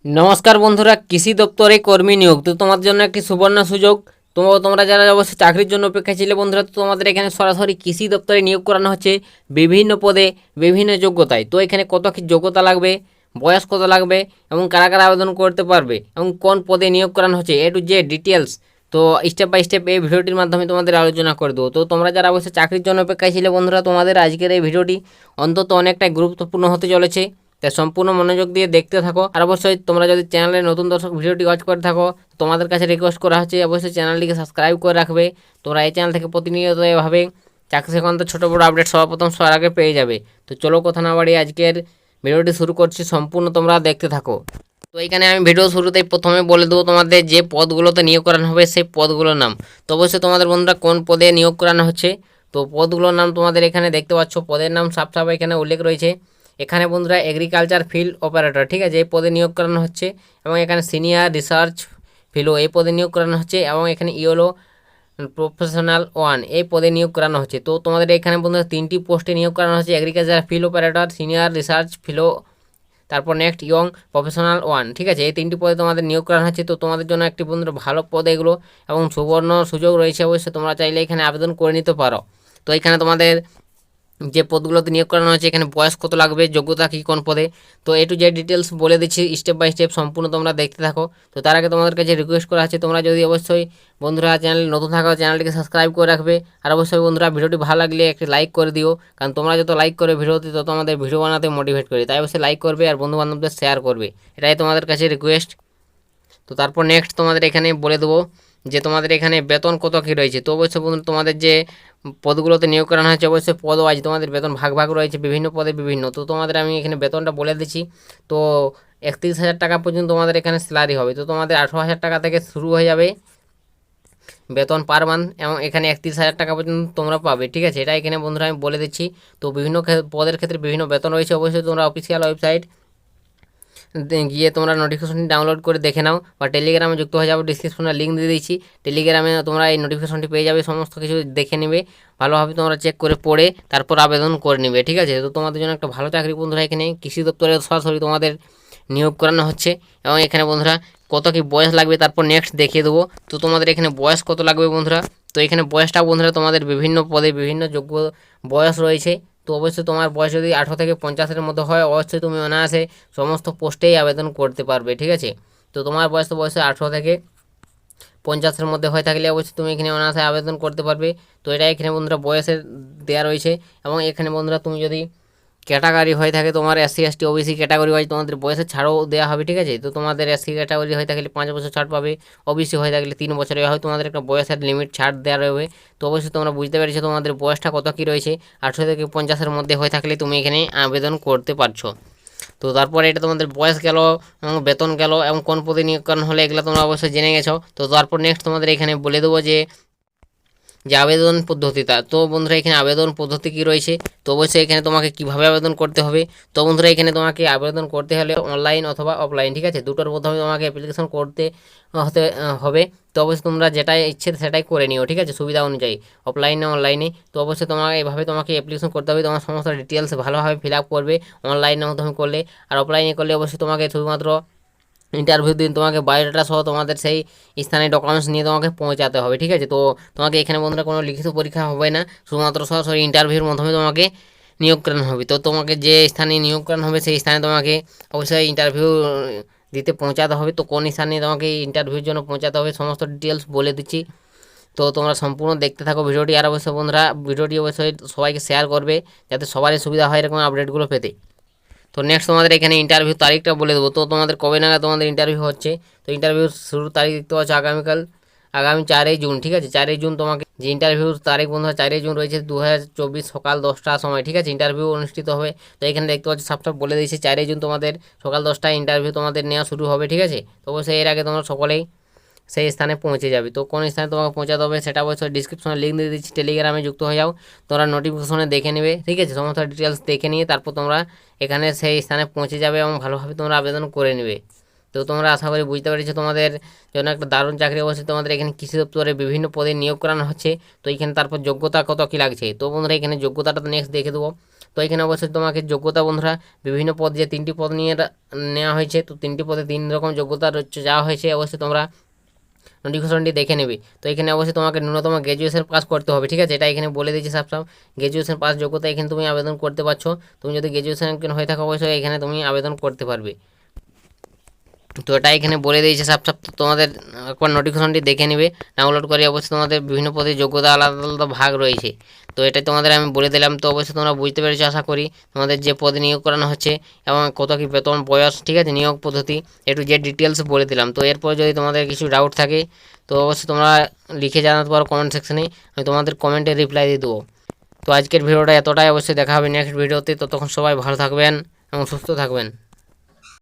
নমস্কার বন্ধুরা, কৃষি দপ্তরে কর্মী নিয়োগ তো তোমাদের জন্য একটি সুবর্ণ সুযোগ। তোমরা যারা অবশ্যই চাকরির জন্য অপেক্ষা ছিলে বন্ধুরা, তো তোমাদের এখানে সরাসরি কৃষি দপ্তরে নিয়োগ করানো হচ্ছে বিভিন্ন পদে বিভিন্ন যোগ্যতায়। তো এখানে কত কি যোগ্যতা লাগবে, বয়স কত লাগবে এবং কারা কারা আবেদন করতে পারবে এবং কোন পদে নিয়োগ করানো হচ্ছে, এ টু জেড ডিটেলস তো স্টেপ বাই স্টেপ এই ভিডিওটির মাধ্যমে তোমাদের আলোচনা করে দেবো। তো তোমরা যারা অবশ্যই চাকরির জন্য অপেক্ষায় ছিলে বন্ধুরা, তোমাদের আজকের এই ভিডিওটি অন্তত অনেকটাই গুরুত্বপূর্ণ হতে চলেছে। তাই সম্পূর্ণ মনোযোগ দিয়ে দেখতে থাকো। আর অবশ্যই তোমরা যদি চ্যানেলে নতুন দর্শক ভিডিওটি ওয়াচ করে থাকো, তোমাদের কাছে রিকোয়েস্ট করা হচ্ছে অবশ্যই চ্যানেলটিকে সাবস্ক্রাইব করে রাখবে। তোমরা এই চ্যানেল থেকে প্রতিনিয়ত এভাবে চাকরি সংক্রান্ত ছোটো বড়ো আপডেট সর্বপ্রথম সবার আগে পেয়ে যাবে। তো চলো কথা না বাড়িয়ে আজকের ভিডিওটি শুরু করছি, সম্পূর্ণ তোমরা দেখতে থাকো। তো এখানে আমি ভিডিও শুরুতেই প্রথমে বলে দেবো তোমাদের যে পদগুলোতে নিয়োগ করানো হবে সেই পদগুলোর নাম। তো অবশ্যই তোমাদের বন্ধুরা কোন পদে নিয়োগ করানো হচ্ছে, তো পদগুলোর নাম তোমাদের এখানে দেখতে পাচ্ছ। পদের নাম সাফ সাফ এখানে উল্লেখ রয়েছে। এখানে বন্ধুরা এগ্রিকালচার ফিল্ড অপারেটর, ঠিক আছে, এই পদে নিয়োগ করানো হচ্ছে। এবং এখানে সিনিয়র রিসার্চ ফেলো এই পদে নিয়োগ করানো হচ্ছে। এবং এখানে ইয়েলো প্রফেশনাল ওয়ান এই পদে নিয়োগ করানো হচ্ছে। তো তোমাদের এখানে বন্ধুরা তিনটি পোস্টে নিয়োগ করানো হচ্ছে, agriculture field operator, senior research fellow, তারপর নেক্সট ইয়ং প্রফেশনাল ওয়ান, ঠিক আছে, এই তিনটি পদে তোমাদের নিয়োগ করানো হচ্ছে। তো তোমাদের জন্য একটি বন্ধুরা ভালো পদ এগুলো এবং সুবর্ণ সুযোগ রয়েছে, অবশ্যই তোমরা চাইলে এখানে আবেদন করে নিতে পারো। তো এখানে তোমাদের যে পদগুলোতে নিয়োগ করানো হয়েছে এখানে বয়স কত লাগবে, যোগ্যতা কী কোন পদে, তো এ টু জেড ডিটেলস বলে দিচ্ছি স্টেপ বাই স্টেপ, সম্পূর্ণ তোমরা দেখতে থাকো। তো তার আগে তোমাদের কাছে রিকোয়েস্ট করা আছে, তোমরা যদি অবশ্যই বন্ধুরা চ্যানেল নতুন থাকো চ্যানেলটিকে সাবস্ক্রাইব করে রাখবে। আর অবশ্যই বন্ধুরা ভিডিওটি ভালো লাগলে একটি লাইক করে দিও, কারণ তোমরা যত লাইক করে ভিডিওতে তত আমাদের ভিডিও বানাতে মোটিভেট করে, তাই অবশ্যই লাইক করবে আর বন্ধু বান্ধবদের শেয়ার করবে, এটাই তোমাদের কাছে রিকোয়েস্ট। তো তারপর নেক্সট তোমাদের এখানে বলে দেবো যে তোমাদের এখানে বেতন কত কী রয়েছে। তো অবশ্যই বন্ধু তোমাদের যে পদগুলোতে নিয়োগ করানো হয়েছে অবশ্যই পদ ওয়াইজ তোমাদের বেতন ভাগ ভাগ রয়েছে, বিভিন্ন পদে বিভিন্ন। তো তোমাদের আমি এখানে বেতনটা বলে দিচ্ছি। তো 31,000 টাকা পর্যন্ত তোমাদের এখানে স্যালারি হবে। তো তোমাদের 18,000 টাকা থেকে শুরু হয়ে যাবে বেতন পার মান্থ, এবং এখানে 31,000 টাকা পর্যন্ত তোমরা পাবে, ঠিক আছে, এটা এখানে বন্ধুরা আমি বলে দিচ্ছি। তো বিভিন্ন পদের ক্ষেত্রে বিভিন্ন বেতন রয়েছে, অবশ্যই তোমরা অফিসিয়াল ওয়েবসাইট গিয়ে তোমরা নোটিফিকেশনটি ডাউনলোড করে দেখে নাও, বা টেলিগ্রামে যুক্ত হয়ে যাবে, ডিসক্রিপশনে লিঙ্ক দিয়ে দিচ্ছি, টেলিগ্রামে তোমরা এই নোটিফিকেশনটি পেয়ে যাবে, সমস্ত কিছু দেখে নেবে ভালোভাবে, তোমরা চেক করে পড়ে তারপর আবেদন করে নেবে, ঠিক আছে। তো তোমাদের জন্য একটা ভালো চাকরি বন্ধুরা এখানে কৃষি দপ্তরে সরাসরি তোমাদের নিয়োগ করানো হচ্ছে। এবং এখানে বন্ধুরা কত কি বয়স লাগবে তারপর নেক্সট দেখিয়ে দেবো। তো তোমাদের এখানে বয়স কত লাগবে বন্ধুরা, তো এখানে বয়সটা বন্ধুরা তোমাদের বিভিন্ন পদে বিভিন্ন যোগ্য বয়স রয়েছে। তো অবশ্যই তোমার বয়স যদি 18 থেকে 50-এর মধ্যে হয় অবশ্যই তুমি অনায়াসে সমস্ত পোস্টেই আবেদন করতে পারবে, ঠিক আছে। তো তোমার বয়স তো বয়সে 18 থেকে 50-এর মধ্যে হয়ে থাকলে অবশ্যই তুমি এখানে অনায়াসে আবেদন করতে পারবে। তো এটা এখানে বন্ধুরা বয়সের দেওয়া রয়েছে। এবং এখানে বন্ধুরা তুমি যদি ক্যাটাগরি হয়ে থাকে তোমার SC ST OBC category wise তোমাদের বয়সের ছাড়ও দেওয়া হবে, ঠিক আছে। তো তোমাদের এসসি ক্যাটাগরি হয়ে থাকলে 5 বছর ছাড় পাবে, ওবিসি হয়ে থাকলে 3 বছরে হয়, তোমাদের একটা বয়সের লিমিট ছাড় দেওয়া রয়েছে। তো অবশ্যই তোমরা বুঝতে পেরেছো তোমাদের বয়সটা কত কী রয়েছে, 18 থেকে 50-এর মধ্যে হয়ে থাকলে তুমি এখানে আবেদন করতে পারছো। তো তারপরে এটা তোমাদের বয়স গেল এবং বেতন গেল এবং কোন পদে নিয়োগকরণ হলে এগুলো তোমরা অবশ্যই জেনে গেছো। তো তারপর নেক্সট তোমাদের এখানে বলে দেবো যে আবেদন পদ্ধতিটা। তো বন্ধুরা এখানে আবেদন পদ্ধতি কী রয়েছে, তো অবশ্যই এখানে তোমাকে কীভাবে আবেদন করতে হবে। তো বন্ধুরা এখানে তোমাকে আবেদন করতে হলে অনলাইন অথবা অফলাইন, ঠিক আছে, দুটোর মাধ্যমে তোমাকে অ্যাপ্লিকেশন করতে হতে হবে। তো অবশ্যই তোমরা যেটাই ইচ্ছে সেটাই করে নিও, ঠিক আছে, সুবিধা অনুযায়ী, অফলাইনে অনলাইনে। তো অবশ্যই তোমাকে এভাবে তোমাকে অ্যাপ্লিকেশন করতে হবে, তোমার সমস্ত ডিটেলস ভালোভাবে ফিল আপ করবে অনলাইনের মাধ্যমে করলে। আর অফলাইনে করলে অবশ্যই তোমাকে শুধুমাত্র ইন্টারভিউ দিন তোমাকে বায়োডাটা সহ তোমাদের সেই স্থানে ডকুমেন্টস নিয়ে তোমাকে পৌঁছাতে হবে, ঠিক আছে। তো তোমাকে এখানে বন্ধুরা কোনো লিখিত পরীক্ষা হবে না, শুধুমাত্র সরাসরি ইন্টারভিউর মাধ্যমে তোমাকে নিয়োগ করানো হবে। তো তোমাকে যে স্থানে নিয়োগ করানো হবে সেই স্থানে তোমাকে অবশ্যই ইন্টারভিউ দিতে পৌঁছাতে হবে। তো কোন স্থানে তোমাকে ইন্টারভিউর জন্য পৌঁছাতে হবে সমস্ত ডিটেলস বলে দিচ্ছি। তো তোমরা সম্পূর্ণ দেখতে থাকো ভিডিওটি। আর অবশ্যই বন্ধুরা ভিডিওটি অবশ্যই সবাইকে শেয়ার করবে যাতে সবারই সুবিধা হয় এরকম আপডেটগুলো পেতে। তো নেক্সট তোমাদের এখানে ইন্টারভিউ তারিখটা বলে দেবো। তো তোমাদের কবে নাগাদ তোমাদের ইন্টারভিউ হচ্ছে, তো ইন্টারভিউ শুরুর তারিখ দেখতে পাচ্ছ আগামী 4ই জুন, ঠিক আছে, 4ই জুন তোমাকে যে ইন্টারভিউর তারিখ বন্ধুরা 4ই জুন রয়েছে 2024 সকাল 10টার সময়, ঠিক আছে, ইন্টারভিউ অনুষ্ঠিত হবে। তো এখানে দেখতে পাচ্ছ সবটা বলে দিয়েছে 4ই জুন তোমাদের সকাল 10টায় ইন্টারভিউ তোমাদের নেওয়া শুরু হবে, ঠিক আছে। তো অবশ্যই এর আগে তোমরা সকলেই সেই স্থানে পৌঁছে যাবে। তো কোন স্থানে তোমাকে পৌঁছাতে হবে সেটা অবশ্যই ডিসক্রিপশনে লিঙ্ক দিয়ে দিচ্ছি, টেলিগ্রামে যুক্ত হয়ে যাও, তোমরা নোটিফিকেশনে দেখে নেবে, ঠিক আছে, সমস্ত ডিটেলস দেখে নিয়ে তারপর তোমরা এখানে সেই স্থানে পৌঁছে যাবে এবং ভালোভাবে তোমরা আবেদন করে নেবে। তো তোমরা আশা করি বুঝতে পেরেছো, তোমাদের জন্য একটা দারুণ চাকরি অবশ্যই তোমাদের এখানে কৃষি দপ্তরে বিভিন্ন পদে নিয়োগ করানো হচ্ছে। তো এখানে তারপর যোগ্যতা কত কী লাগছে, তো বন্ধুরা এখানে যোগ্যতাটা নেক্সট দেখে দেবো। তো এখানে অবশ্যই তোমাকে যোগ্যতা বন্ধুরা বিভিন্ন পদ, যে 3টি পদ নিয়ে নেওয়া হয়েছে, তো 3টি পদে 3 রকম যোগ্যতা যাওয়া হয়েছে, অবশ্যই তোমরা নোটিফিকেশনটি দেখে নেবে। তো এখানে অবশ্যই তোমাকে ন্যূনতম গ্র্যাজুয়েশন পাস করতে হবে, ঠিক আছে, এটা এখানে বলে দিয়েছে সাফ সাফ। গ্র্যাজুয়েশন পাস যোগ্যতা এখানে তুমি আবেদন করতে পারছো। তুমি যদি গ্র্যাজুয়েশন হয়ে থাকো অবশ্যই এখানে তুমি আবেদন করতে পারবে। তো এটা এখানে বলে দিয়েছে সাফ সাফ। তো তোমাদের একবার নোটিফিকেশনটি দেখে নেবে, ডাউনলোড করে। অবশ্যই তোমাদের বিভিন্ন পদে যোগ্যতা আলাদা আলাদা ভাগ রয়েছে, তো এটা তোমাদের আমি বলে দিলাম। তো অবশ্যই তোমরা বুঝতে পেরেছো আশা করি, তোমাদের যে পদে নিয়োগ করানো হচ্ছে এবং কত কী বেতন, বয়স, ঠিক আছে, নিয়োগ পদ্ধতি, একটু যে ডিটেলস বলে দিলাম। তো এরপর যদি তোমাদের কিছু ডাউট থাকে তো অবশ্যই তোমরা লিখে জানাতে পারো কমেন্ট সেকশনে, আমি তোমাদের কমেন্টে রিপ্লাই দিয়ে দেবো। তো আজকের ভিডিওটা এতটাই, অবশ্যই দেখা হবে নেক্সট ভিডিওতে। তো তখন সবাই ভালো থাকবেন এবং সুস্থ থাকবেন।